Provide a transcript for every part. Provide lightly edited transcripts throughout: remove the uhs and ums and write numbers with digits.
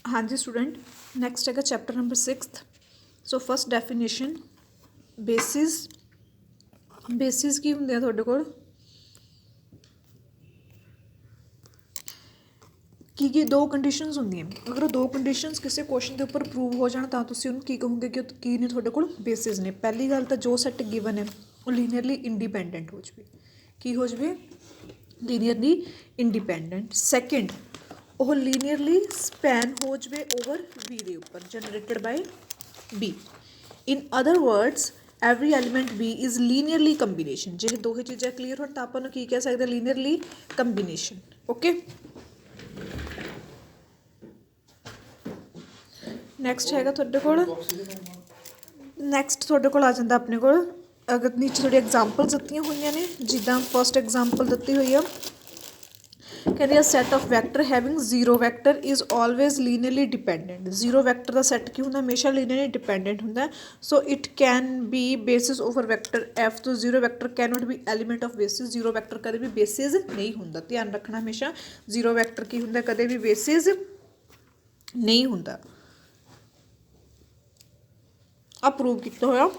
हाँ जी student, next है chapter number 6। So first definition basis की ਹੁੰਦੇ ਆ ਤੁਹਾਡੇ ਕੋਲ ਕੀ ਦੋ ਕੰਡੀਸ਼ਨਸ ਹੁੰਦੀਆਂ। ਅਗਰ ਉਹ ਦੋ ਕੰਡੀਸ਼ਨਸ ਕਿਸੇ ਕੁਐਸਚਨ ਦੇ ਉੱਪਰ ਪ੍ਰੂਵ ਹੋ ਜਾਣ ਤਾਂ ਤੁਸੀਂ ਉਹਨੂੰ ਕੀ ਕਹੋਗੇ ਕਿ ਕੀ ਨੇ ਤੁਹਾਡੇ ਕੋਲ ਬੇਸਿਸ ਨੇ। ਪਹਿਲੀ ਗੱਲ ਤਾਂ ਜੋ ਸੈੱਟ ਗਿਵਨ ਹੈ ਉਹ ਲੀਨੀਅਰਲੀ ਇੰਡੀਪੈਂਡੈਂਟ ਹੋ ਜਾਵੇ। ਕੀ ਹੋ ਜਾਵੇ? ਲੀਨੀਅਰਲੀ ਇੰਡੀਪੈਂਡੈਂਟ। ਸੈਕਿੰਡ, ਉਹ ਲੀਨੀਅਰਲੀ ਸਪੈਨ ਹੋ ਜਾਵੇ ਓਵਰ ਬੀ ਦੇ ਉੱਪਰ generated by B. In other words every element B is linearly combination. ਜੇ ਦੋਹੇ ਚੀਜ਼ਾਂ ਕਲੀਅਰ ਹੋਣ ਤਾਂ ਆਪਾਂ ਨੂੰ ਕੀ ਕਹਿ ਸਕਦੇ ਲੀਨੀਅਰਲੀ ਕੰਬੀਨੇਸ਼ਨ। ਓਕੇ, ਨੈਕਸਟ ਹੈਗਾ ਤੁਹਾਡੇ ਕੋਲ ਤੁਹਾਡੇ ਕੋਲ ਆ ਜਾਂਦਾ ਆਪਣੇ ਕੋਲ ਅਗਰ ਨੀਚੇ ਥੋੜੀ ਐਗਜ਼ਾਮਪਲਸ ਦਿੱਤੀਆਂ ਹੋਈਆਂ ਨੇ। ਜਿੱਦਾਂ ਫਸਟ ਐਗਜ਼ਾਮਪਲ ਦਿੱਤੀ ਹੋਈ ਆ, ਕਹਿੰਦੇ ਆ set of vector having zero vector is always linearly dependent. Zero vector ਦਾ ਸੈੱਟ ਕੀ ਹੁੰਦਾ? ਹਮੇਸ਼ਾ ਲੀਨੀਅਰਲੀ ਡਿਪੈਂਡੈਂਟ ਹੁੰਦਾ। So it can be basis over vector F. ਤੋਂ zero vector can not be element of basis. Zero vector ਕਦੇ ਵੀ basis ਨਹੀਂ ਹੁੰਦਾ। ਧਿਆਨ ਰੱਖਣਾ ਹਮੇਸ਼ਾ, ਜ਼ੀਰੋ ਵੈਕਟਰ ਕੀ ਹੁੰਦਾ? ਕਦੇ ਵੀ ਬੇਸਿਸ ਨਹੀਂ ਹੁੰਦਾ। ਅਪਰੂਵ ਕੀਤਾ ਹੋਇਆ।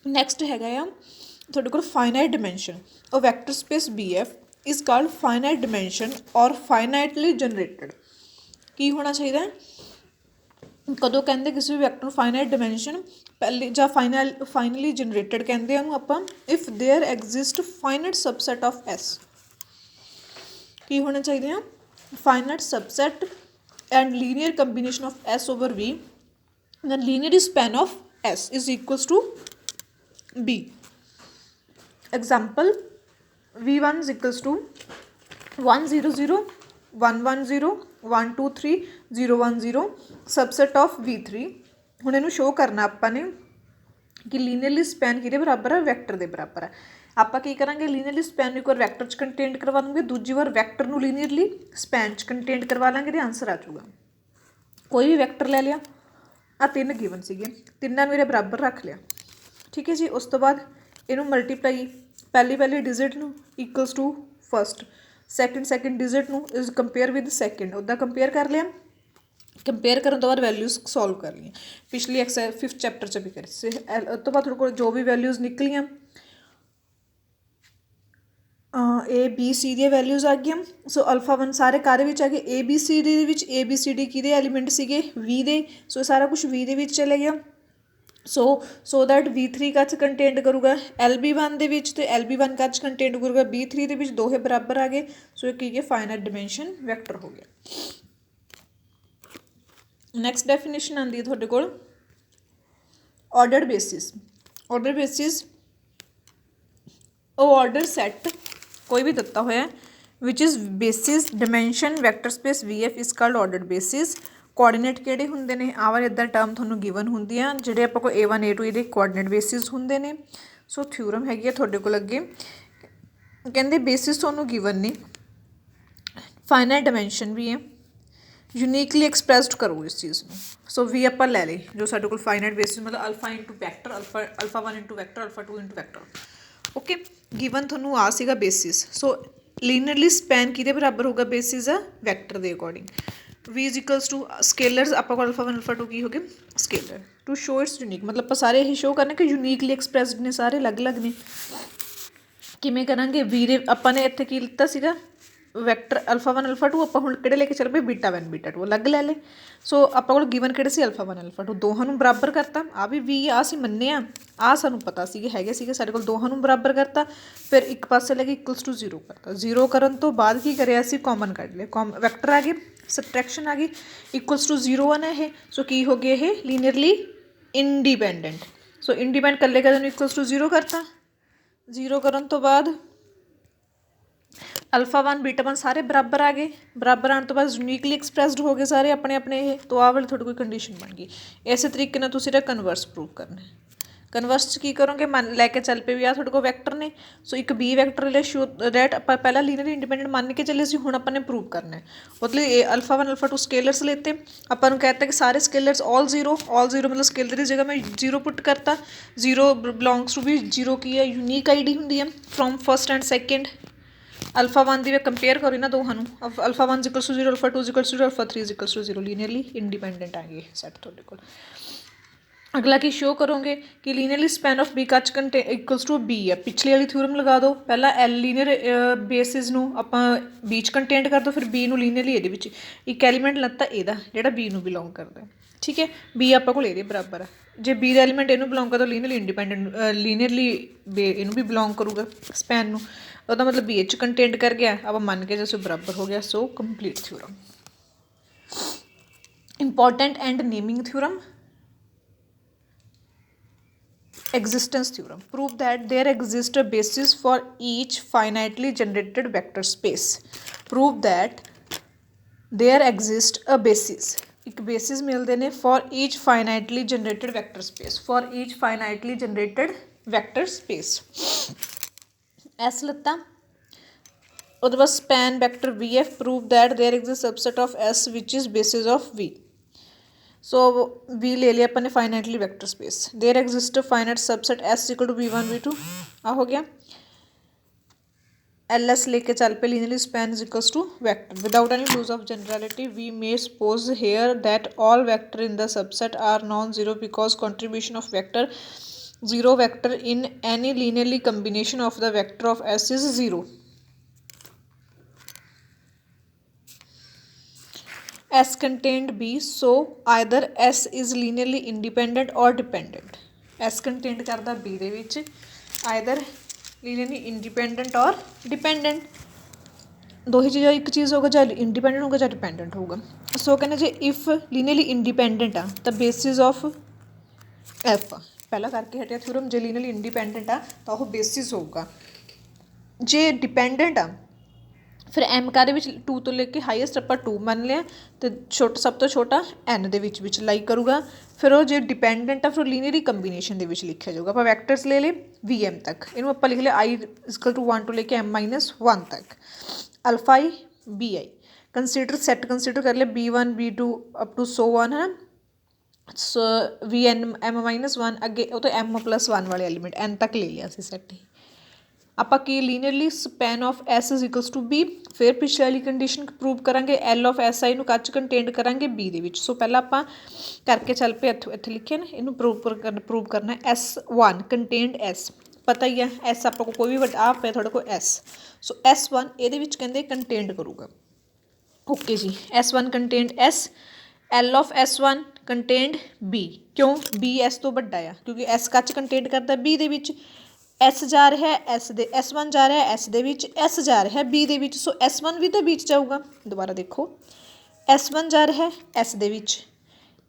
ਨੈਕਸਟ ਹੈਗਾ ਆ ਤੁਹਾਡੇ ਕੋਲ finite dimension. A vector space V F is called finite dimension ਔਰ ਫਾਈਨਾਈਟਲੀ ਜਨਰੇਟਡ। ਕੀ ਹੋਣਾ ਚਾਹੀਦਾ? ਕਦੋਂ ਕਹਿੰਦੇ ਕਿਸੇ ਵੀ ਵੈਕਟਰ ਨੂੰ ਫਾਈਨਾਈਟ ਡਿਮੈਂਸ਼ਨ ਪਹਿਲੇ ਜਾਂ ਫਾਈਨਲੀ ਜਨਰੇਟਡ ਕਹਿੰਦੇ ਆ ਉਹਨੂੰ ਆਪਾਂ if there exist finite subset of S. ਕੀ ਹੋਣਾ ਚਾਹੀਦੇ ਆ? Finite subset and linear combination of S over V then linear span of S is equals to B. Example, V1 is equals to 1 0 0 1 1 0 1 2 3 0 1 0 subset of V3। ਹੁਣ ਇਹਨੂੰ show ਕਰਨਾ ਆਪਾਂ ਨੇ ਕਿ ਲੀਨੀਅਰਲੀ ਸਪੈਨ ਕਿਹਦੇ ਬਰਾਬਰ ਹੈ? ਵੈਕਟਰ ਦੇ ਬਰਾਬਰ ਹੈ। ਆਪਾਂ ਕੀ ਕਰਾਂਗੇ? ਲੀਨੀਅਰਲੀ ਸਪੈਨ ਨੂੰ ਇੱਕ ਵਾਰ ਵੈਕਟਰ 'ਚ ਕੰਟੇਂਟ ਕਰਵਾ ਦੂੰਗੇ, ਦੂਜੀ ਵਾਰ ਵੈਕਟਰ ਨੂੰ ਲੀਨੀਅਰਲੀ ਸਪੈਨ 'ਚ ਕੰਟੇਂਟ ਕਰਵਾ ਲਾਂਗੇ ਤੇ ਆਂਸਰ ਆ ਜਾਊਗਾ। ਕੋਈ ਵੀ ਵੈਕਟਰ ਲੈ ਲਿਆ, ਆ ਤਿੰਨ ਗਿਵਨ ਸੀਗੇ, ਤਿੰਨਾਂ ਨੂੰ ਇਹਦੇ ਬਰਾਬਰ ਰੱਖ ਲਿਆ। ਠੀਕ ਹੈ ਜੀ। ਉਸ ਤੋਂ ਬਾਅਦ ਇਹਨੂੰ ਮਲਟੀਪਲਾਈ ਪਹਿਲੀ ਡਿਜਿਟ ਨੂੰ equals to first, second digit ਨੂੰ ਇਜ਼ ਕੰਪੇਅਰ ਵਿਦ ਸੈਕਿੰਡ। ਉੱਦਾਂ ਕੰਪੇਅਰ ਕਰ ਲਿਆ। ਕੰਪੇਅਰ ਕਰਨ ਤੋਂ ਬਾਅਦ ਵੈਲਿਊਜ਼ ਸੋਲਵ ਕਰ ਲਈਆਂ। ਪਿਛਲੀ ਐਕਸਰਸਾਈਜ਼ 5th ਚੈਪਟਰ 'ਚ ਵੀ ਕਰੀ ਸੀ। ਉਸ ਤੋਂ ਬਾਅਦ ਤੁਹਾਡੇ ਕੋਲ ਜੋ ਵੀ ਵੈਲਿਊਜ਼ ਨਿਕਲੀਆਂ ਏ ਬੀ ਸੀ ਦੀਆਂ ਵੈਲਿਊਜ਼ ਆ ਗਈਆਂ। ਸੋ ਅਲਫਾ 1 ਸਾਰੇ ਕਾਰੇ ਵਿੱਚ ਆ ਗਏ। ਏ ਬੀ ਸੀ ਡੀ ਦੇ ਵਿੱਚ ਏ ਬੀ ਸੀ ਡੀ ਕਿਹਦੇ ਐਲੀਮੈਂਟ ਸੀਗੇ? ਵੀ ਦੇ। ਸੋ ਸਾਰਾ ਕੁਛ ਵੀ ਦੇ ਵਿੱਚ ਚਲੇ ਗਿਆ। ਸੋ ਦੈਟ V3 ਕੱਚ ਕੰਟੇਂਟ ਕਰੂਗਾ ਐਲ ਬੀ 1 ਦੇ ਵਿੱਚ, ਤੇ ਐਲ ਬੀ 1 ਕੱਚ ਕੰਟੇਂਟ ਕਰੂਗਾ B3 ਦੇ ਵਿੱਚ। ਦੋਹੇ ਬਰਾਬਰ ਆ ਗਏ। ਸੋ ਇਹ ਕੀ ਹੈ? ਫਾਈਨਾਈਟ ਡਿਮੈਂਸ਼ਨ ਵੈਕਟਰ ਹੋ ਗਿਆ। ਨੈਕਸਟ ਡੈਫੀਨੇਸ਼ਨ ਆਉਂਦੀ ਹੈ ਤੁਹਾਡੇ ਕੋਲ ਆਰਡਰਡ ਬੇਸਿਸ। ਆਰਡਰ ਬੇਸਿਸ ਉਹ ਆਰਡਰ ਸੈੱਟ ਕੋਈ ਵੀ ਦਿੱਤਾ ਹੋਇਆ ਵਿਚ is basis dimension vector space V F is called ordered basis. Coordinate ਕਿਹੜੇ ਹੁੰਦੇ ਨੇ? ਆਹ ਵਾਰ ਇੱਦਾਂ ਟਰਮ ਤੁਹਾਨੂੰ ਗਿਵਨ ਹੁੰਦੀ ਆ ਜਿਹੜੇ ਆਪਾਂ ਕੋਲ A1 A2 ਇਹਦੇ ਕੋਆਰਡੀਨੇਟ ਬੇਸਿਸ ਹੁੰਦੇ ਨੇ। ਸੋ ਥਿਊਰਮ ਹੈਗੀ ਆ ਤੁਹਾਡੇ ਕੋਲ ਅੱਗੇ, ਕਹਿੰਦੇ ਬੇਸਿਸ ਤੁਹਾਨੂੰ ਗਿਵਨ ਨੇ, ਫਾਈਨਾਈਟ ਡਿਮੈਂਸ਼ਨ ਵੀ ਹੈ, ਯੂਨੀਕਲੀ ਐਕਸਪ੍ਰੈਸਡ ਕਰੋ ਇਸ ਚੀਜ਼ ਨੂੰ। ਸੋ ਵੀ ਆਪਾਂ ਲੈ ਲਈ ਜੋ ਸਾਡੇ ਕੋਲ ਫਾਈਨਾਈਟ ਬੇਸਿਸ ਮਤਲਬ alpha into vector, alpha 1 into vector, alpha 2 into vector. Okay, given ਤੁਹਾਨੂੰ ਆ ਸੀਗਾ ਬੇਸਿਸ। ਸੋ ਲੀਨੀਅਰਲੀ ਸਪੈਨ ਕਿਹਦੇ ਬਰਾਬਰ ਹੋਊਗਾ? ਬੇਸਿਸ ਆ ਵੈਕਟਰ ਦੇ according. V is equals to scalars ਆਪਾਂ ਕੋਲ ਅਲਫਾ 1 ਅਲਫਾ 2 ਕੀ ਹੋ ਗਏ? Scalar. To show it's unique ਮਤਲਬ ਆਪਾਂ ਸਾਰੇ ਇਹੀ ਸ਼ੋ ਕਰਨਾ ਕਿ ਯੂਨੀਕਲੀ ਐਕਸਪ੍ਰੈਸਡ ਨੇ, ਸਾਰੇ ਅਲੱਗ ਨੇ। ਕਿਵੇਂ ਕਰਾਂਗੇ? V ਦੇ ਆਪਾਂ ਨੇ ਇੱਥੇ ਕੀ ਲਿੱਤਾ ਸੀਗਾ? Vector alpha 1 alpha 2। ਆਪਾਂ ਹੁਣ ਕਿਹੜੇ ਲੈ ਕੇ ਚੱਲ ਪਏ? ਬੀਟਾ 1 ਬੀਟਾ 2 ਅਲੱਗ ਲੈ ਲਏ। ਸੋ ਆਪਾਂ ਕੋਲ ਗਿਵਨ ਕਿਹੜੇ ਸੀ? Alpha 1 alpha 2। ਦੋਹਾਂ ਨੂੰ ਬਰਾਬਰ ਕਰਤਾ। ਆ ਵੀ V ਆ ਅਸੀਂ ਮੰਨਿਆ, ਆ ਸਾਨੂੰ ਪਤਾ ਸੀਗੇ ਹੈਗੇ ਸੀਗੇ ਸਾਡੇ ਕੋਲ। ਦੋਹਾਂ ਨੂੰ ਬਰਾਬਰ ਕਰਤਾ। ਫਿਰ ਇੱਕ ਪਾਸੇ ਲੈ ਕੇ ਇਕੁਅਲਸ ਟੂ 0 ਕਰਤਾ। 0 ਕਰਨ ਤੋਂ ਬਾਅਦ ਕੀ ਕਰਿਆ ਅਸੀਂ? ਕਾਮਨ ਕੱਢ ਲਿਆ। ਵੈਕਟਰ ਆ ਗਏ, ਸਬਟਰੈਕਸ਼ਨ ਆ ਗਈ। ਇਕੁਅਲਸ ਟੂ 0 ਆ ਨਾ ਇਹ। ਸੋ ਕੀ ਹੋ ਗਏ ਇਹ? ਲੀਨੀਅਰਲੀ ਇੰਡੀਪੈਂਡੈਂਟ। ਸੋ ਇੰਡੀਪੈਂਡੈਂਟ ਇਕੱਲੇ ਕਦੇ ਨੂੰ ਇਕੁਅਲਸ ਟੂ 0 ਕਰਤਾ। 0 ਕਰਨ ਤੋਂ ਬਾਅਦ ਅਲਫਾ 1 ਬੀਟਾ 1 ਸਾਰੇ ਬਰਾਬਰ ਆ ਗਏ। ਬਰਾਬਰ ਆਉਣ ਤੋਂ ਬਾਅਦ ਯੂਨੀਕਲੀ ਐਕਸਪ੍ਰੈਸਡ ਹੋ ਗਏ ਸਾਰੇ ਆਪਣੇ ਆਪਣੇ ਇਹ। ਤੋਂ ਆਹ ਵਾਲੀ ਤੁਹਾਡੀ ਕੋਈ ਕੰਡੀਸ਼ਨ ਬਣ ਗਈ। ਇਸੇ ਤਰੀਕੇ ਨਾਲ ਤੁਸੀਂ ਇਹਦਾ ਕਨਵਰਸ ਪ੍ਰੂਵ ਕਰਨਾ। ਕਨਵਰਸ 'ਚ ਕੀ ਕਰੋਗੇ, ਮੰਨ ਲੈ ਕੇ ਚੱਲ ਪਏ ਵੀ ਆ ਤੁਹਾਡੇ ਕੋਲ ਵੈਕਟਰ ਨੇ, ਸੋ ਇੱਕ ਬੀ ਵੈਕਟਰ ਲੈ ਸ਼ੋ ਰੈਟ ਆਪਾਂ ਪਹਿਲਾਂ ਲੀਨੀਅਰ ਇੰਡੀਪੈਂਡੈਂਟ ਮੰਨ ਕੇ ਚੱਲੇ ਸੀ, ਹੁਣ ਆਪਾਂ ਨੇ ਪ੍ਰੂਵ ਕਰਨਾ ਹੈ। ਉਹਦੇ ਲਈ ਅਲਫਾ 1 ਅਲਫਾ 2 ਸਕੇਲਰਸ ਲੈਤੇ, ਆਪਾਂ ਨੂੰ ਕਹਿਤਾ ਕਿ ਸਾਰੇ ਸਕੇਲਰਸ ਆਲ ਜ਼ੀਰੋ ਮਤਲਬ ਸਕੇਲਰ ਦੀ ਜਗ੍ਹਾ ਮੈਂ ਜ਼ੀਰੋ ਪੁੱਟ ਕਰਤਾ, zero belongs to V zero ਕੀ ਹੈ ਯੂਨੀਕ ਆਈ ਡੀ ਹੁੰਦੀ ਹੈ from first and second. Alpha 1 ਦੀ ਕੰਪੇਅਰ ਕਰੋ ਇਹਨਾਂ ਦੋਹਾਂ ਨੂੰ, alpha 1 equals to 0, alpha 2 equals to 0, alpha 3 equals to 0, linearly independent ਆ ਗਏ ਸੈੱਟ ਤੁਹਾਡੇ ਕੋਲ। ਅਗਲਾ ਕੀ ਸ਼ੋ ਕਰੋਗੇ ਕਿ ਲੀਨੀਅਰਲੀ ਸਪੈਨ ਆਫ ਬੀ ਕੱਚ ਇਕੁਅਲਸ ਟੂ ਬੀ ਹੈ, ਪਿਛਲੀ ਵਾਲੀ ਥਿਊਰਮ ਲਗਾ ਦਿਓ, ਪਹਿਲਾਂ ਐਲ ਲੀਨੀਅਰ ਬੇਸਿਸ ਨੂੰ ਆਪਾਂ ਬੀ 'ਚ ਕੰਟੇਂਟ ਕਰ ਦਿਓ, ਫਿਰ ਬੀ ਨੂੰ ਲੀਨੀਅਰਲੀ ਇਹਦੇ ਵਿੱਚ ਇੱਕ ਐਲੀਮੈਂਟ ਲੱਤਾ ਇਹਦਾ ਜਿਹੜਾ ਬੀ ਨੂੰ ਬਿਲੋਂਗ ਕਰਦਾ, ਠੀਕ ਹੈ, ਬੀ ਆਪਾਂ ਕੋਲ ਇਹਦੇ ਬਰਾਬਰ ਆ, ਜੇ ਬੀ ਦਾ ਐਲੀਮੈਂਟ ਇਹਨੂੰ ਬਿਲੋਂਗ ਕਰਦਾ ਲੀਨੀਅਰਲੀ ਇੰਡੀਪੈਂਡੈਂਟ ਲੀਨੀਅਰਲੀ ਇਹਨੂੰ ਵੀ ਬਿਲੋਂਗ ਕਰੂਗਾ ਸਪੈਨ ਨੂੰ, ਉਹਦਾ ਮਤਲਬ ਬੀ 'ਚ ਕੰਟੇਂਟ ਕਰ ਗਿਆ, ਆਪਾਂ ਮੰਨ ਕੇ ਜਿਵੇਂ ਬਰਾਬਰ ਹੋ ਗਿਆ, so complete theorem. Important and naming theorem. Existence theorem. Prove that there exists a basis for each finitely generated vector space. Prove that there exists a basis. एक basis मिलते हैं for each finitely generated vector space. For each finitely generated vector space. S लत्ता ਉਹਦੇ ਬਾਅਦ span vector VF. Prove that there exists a subset of S which is basis of V. So V ले लिया अपन ने finitely vector space, there exist finite subset S equal to V1 V2 आ हो गया। LS लेके चल पे linearly span is equals to vector without any lose of generality we may suppose here that all vector in the subset are non zero because contribution of vector zero vector in any linearly combination of the vector of S is zero. S contained B, so either S is linearly independent or dependent. S contained करदा B they which either linearly independent or dependent, दो ही चीज़, एक चीज़ होगा चाहे independent होगा चाहे dependent होगा। सो कहने जे if linearly independent आ तो बेसिस ऑफ F पहला करके हटिया थ्योरम, जे लीनियरली इंडिपेंडेंट आ तो वह बेसिस होगा, जे डिपेंडेंट आ फिर एम का 2 तो लेके हाईएस्ट आप 2 मान लिया तो छोटा सब तो छोटा एन के लाई करूँगा, फिर वो जो डिपेंडेंट आ फिर लीनियरी कंबीनेशन के लिखा जाऊगा। आप वैक्टर्स ले ले वी एम तक, इनू आप लिख लिया आई इक्वल टू 1 टू लेके M-1 तक, alpha i b i consider set consider कर लिया B1 B2 up to so 1 है, सो वी एन M-1 अगे वो तो M+1 वाले एलीमेंट एन तक ले लिया सैट ही। ਆਪਾਂ ਕੀ linearly span of S is equals to B, ਫਿਰ ਪਿਛਲੇ ਵਾਲੀ ਕੰਡੀਸ਼ਨ ਪ੍ਰੂਵ ਕਰਾਂਗੇ L ਆਫ SI ਨੂੰ ਕੱਚ ਕੰਟੇਂਟ ਕਰਾਂਗੇ B ਦੇ ਵਿੱਚ। ਸੋ ਪਹਿਲਾਂ ਆਪਾਂ ਕਰਕੇ ਚੱਲ ਪਏ ਇੱਥੇ ਲਿਖਿਆ ਨਾ, ਇਹਨੂੰ ਪ੍ਰੂਵ ਕਰਨਾ S1 ਕੰਟੇਨਡ S, ਪਤਾ ਹੀ ਹੈ S ਆਪਾਂ ਕੋਲ ਕੋਈ ਵੀ ਵੱਡਾ ਆ ਪਿਆ ਤੁਹਾਡੇ ਕੋਲ S, ਸੋ S1 ਇਹਦੇ ਵਿੱਚ ਕਹਿੰਦੇ ਕੰਟੇਂਟ ਕਰੂਗਾ। ਓਕੇ ਜੀ, S1 contained S, L of S1 contained B, ਕਿਉਂ B S ਤੋਂ ਵੱਡਾ ਆ ਕਿਉਂਕਿ S ਕੱਚ ਕੰਟੇਂਟ ਕਰਦਾ B ਦੇ ਵਿੱਚ, S जा रहा है S दे S1 जा रहा है S दे विच, S जा रहा है B दे विच, सो S1 भी तो बीच जाऊगा। दोबारा देखो S1 जा रहा है S दे विच,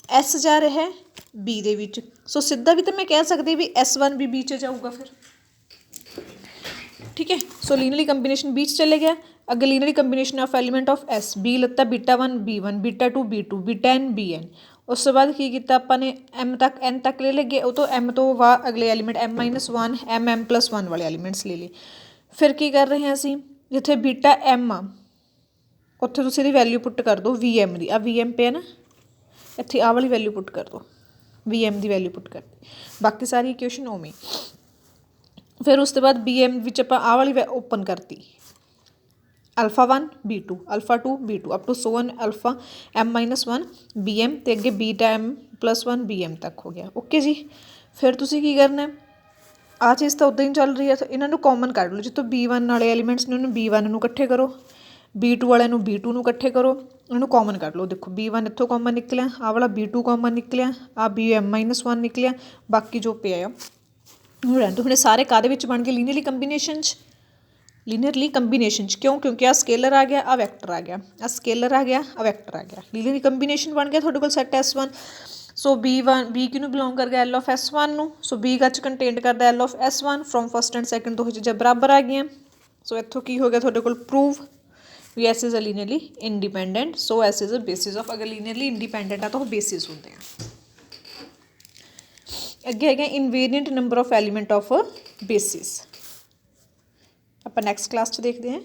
S जा रहा है B दे विच, सो सीधा भी तो मैं कह सकती भी S1 भी बीच जाऊगा फिर, ठीक है। सो लीनियरली कंबीनेशन बीच चले गया, अगर linearly combination of element of S B लत्ता β1 B1 β2 B2 βn Bn, उस तो बाद की किया आपने M तक N तक ले लगे, वो तो M तो बाद अगले एलीमेंट M-1 M+1 वाले एलीमेंट्स ले लिए। फिर की कर रहे हैं असी जिथे बीटा M आ उत्थे तुसीं इहदी वैल्यू पुट कर दो VM दी, आ VM पे है ना, इत्थे आ वाली वैल्यू पुट कर दो, VM दी वैल्यू पुट कर दी, बाकी सारी इक्वेशन उवें। फिर उस तो बाद BM विच आपां आ वाली ओपन करती alpha 1 B2 alpha 2 B2 up to so 1 alpha M-1 BM तो अगे बीटा M+1 BM तक हो गया। ओके जी, फिर तुसी की करना है, आ चीज़ तो उदा ही चल रही है, तो इन्हों कॉमन कढ़ लो, जितों B1 वाले एलीमेंट्स ने उन्होंने B1 नूं इकट्ठे करो, B2 वाले नूं B2 नूं इकट्ठे करो, इन्हों कॉमन कढ़ लो। देखो B1 इत्थों कॉमन निकलिया, आ वाला B2 कॉमन निकलिया, आ BM-1 निकलिया, बाकी जो पे आ हुण सारे काहदे विच बन गए लीनियरली कंबीनेशन च, लीनियरली कंबीनेशन क्यों, क्योंकि आ स्केलर आ गया, आ वैक्टर आ गया, आ स्केलर आ गया, आ वैक्टर आ गया, लीनियरली कंबीनेशन बन गया थोड़े को सैट S1। सो B1 B किनू बिलोंग कर गया L ऑफ S1 नू, सो B कच कंटेंट करता L of S1 from first and second, दो चीज़ां बराबर आ गई। सो इत्थों की हो गया थोड़े को प्रूव भी S is a linearly independent, so S is a basis of, अगर लीनियरली इंडिपेंडेंट आ तो वो बेसिस होंगे हैं। ਅੱਗੇ ਹੈਗਾ invariant number of element of basis. ਆਪਾਂ ਨੈਕਸਟ ਕਲਾਸ 'ਚ ਦੇਖਦੇ ਹਾਂ।